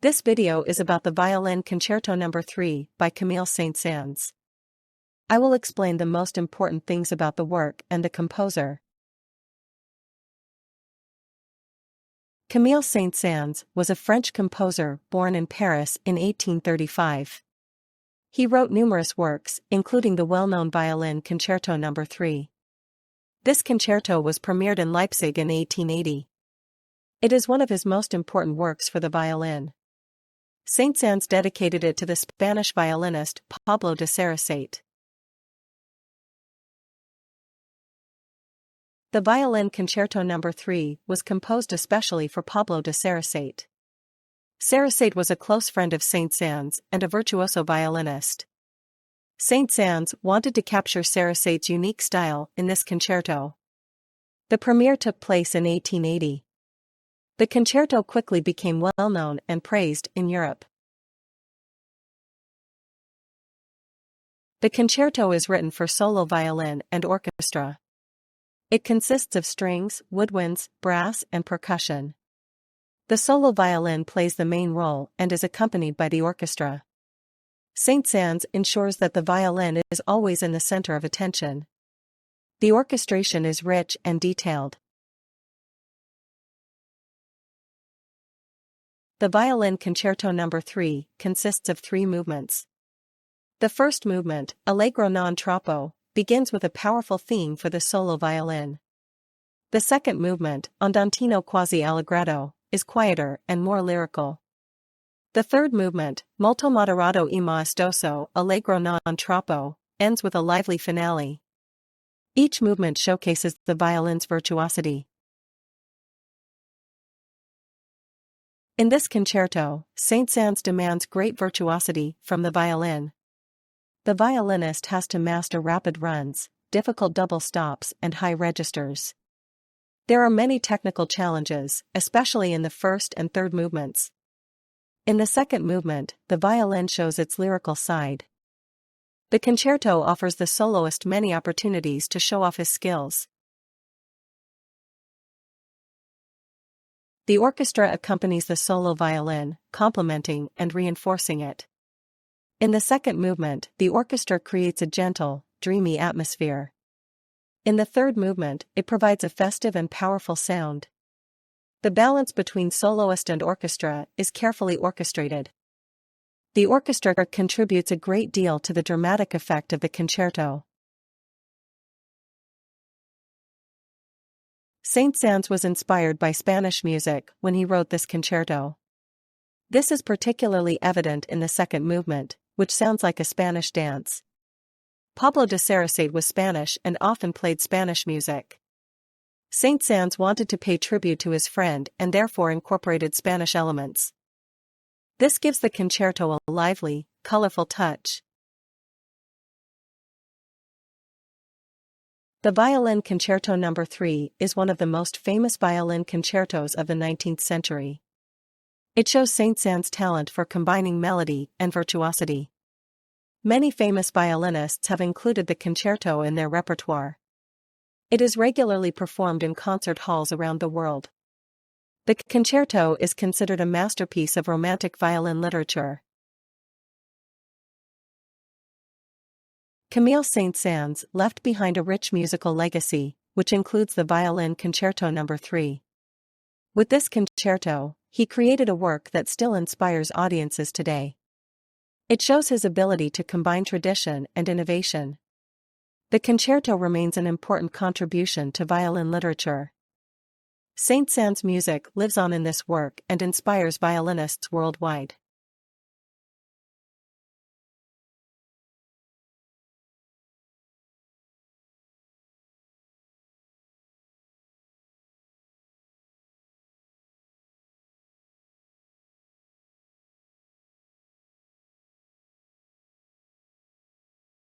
This video is about the Violin Concerto No. 3 by Camille Saint-Saëns. I will explain the most important things about the work and the composer. Camille Saint-Saëns was a French composer born in Paris in 1835. He wrote numerous works, including the well-known Violin Concerto No. 3. This concerto was premiered in Leipzig in 1880. It is one of his most important works for the violin. Saint-Saëns dedicated it to the Spanish violinist Pablo de Sarasate. The Violin Concerto No. 3 was composed especially for Pablo de Sarasate. Sarasate was a close friend of Saint-Saëns and a virtuoso violinist. Saint-Saëns wanted to capture Sarasate's unique style in this concerto. The premiere took place in 1880. The concerto quickly became well-known and praised in Europe. The concerto is written for solo violin and orchestra. It consists of strings, woodwinds, brass, and percussion. The solo violin plays the main role and is accompanied by the orchestra. Saint-Saëns ensures that the violin is always in the center of attention. The orchestration is rich and detailed. The Violin Concerto No. 3 consists of 3 movements. The first movement, Allegro non troppo, begins with a powerful theme for the solo violin. The second movement, Andantino quasi allegretto, is quieter and more lyrical. The third movement, Molto moderato e maestoso, Allegro non troppo, ends with a lively finale. Each movement showcases the violin's virtuosity. In this concerto, Saint-Saëns demands great virtuosity from the violin. The violinist has to master rapid runs, difficult double stops, and high registers. There are many technical challenges, especially in the first and third movements. In the second movement, the violin shows its lyrical side. The concerto offers the soloist many opportunities to show off his skills. The orchestra accompanies the solo violin, complementing and reinforcing it. In the second movement, the orchestra creates a gentle, dreamy atmosphere. In the third movement, it provides a festive and powerful sound. The balance between soloist and orchestra is carefully orchestrated. The orchestra contributes a great deal to the dramatic effect of the concerto. Saint-Saëns was inspired by Spanish music when he wrote this concerto. This is particularly evident in the second movement, which sounds like a Spanish dance. Pablo de Sarasate was Spanish and often played Spanish music. Saint-Saëns wanted to pay tribute to his friend and therefore incorporated Spanish elements. This gives the concerto a lively, colorful touch. The Violin Concerto No. 3 is one of the most famous violin concertos of the 19th century. It shows Saint-Saëns' talent for combining melody and virtuosity. Many famous violinists have included the concerto in their repertoire. It is regularly performed in concert halls around the world. The concerto is considered a masterpiece of Romantic violin literature. Camille Saint-Saëns left behind a rich musical legacy, which includes the Violin Concerto No. 3. With this concerto, he created a work that still inspires audiences today. It shows his ability to combine tradition and innovation. The concerto remains an important contribution to violin literature. Saint-Saëns' music lives on in this work and inspires violinists worldwide.